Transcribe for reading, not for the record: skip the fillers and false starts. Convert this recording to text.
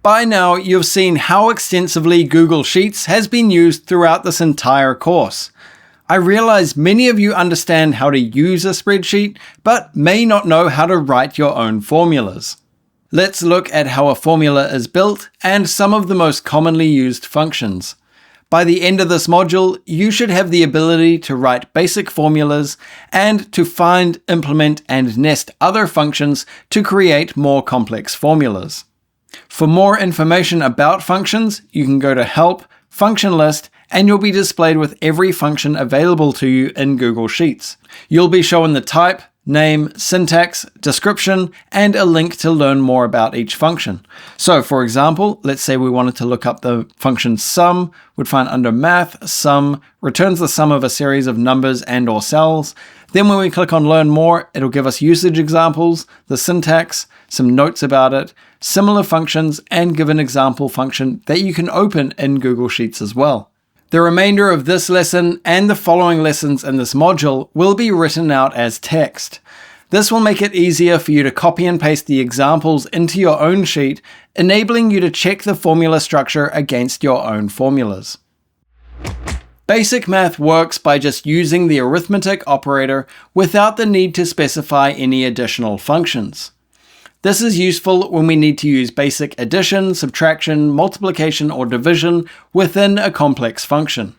By now, you've seen how extensively Google Sheets has been used throughout this entire course. I realize many of you understand how to use a spreadsheet, but may not know how to write your own formulas. Let's look at how a formula is built and some of the most commonly used functions. By the end of this module, you should have the ability to write basic formulas and to find, implement, and nest other functions to create more complex formulas. For more information about functions, you can go to Help, Function List, and you'll be displayed with every function available to you in Google Sheets. You'll be shown the type, name, syntax, description, and a link to learn more about each function. So for example, let's say we wanted to look up the function sum, we'd find under math, sum returns the sum of a series of numbers and or cells. Then when we click on learn more, it'll give us usage examples, the syntax, some notes about it, similar functions, and give an example function that you can open in Google Sheets as well. The remainder of this lesson and the following lessons in this module will be written out as text. This will make it easier for you to copy and paste the examples into your own sheet, enabling you to check the formula structure against your own formulas. Basic math works by just using the arithmetic operator without the need to specify any additional functions. This is useful when we need to use basic addition, subtraction, multiplication, or division within a complex function.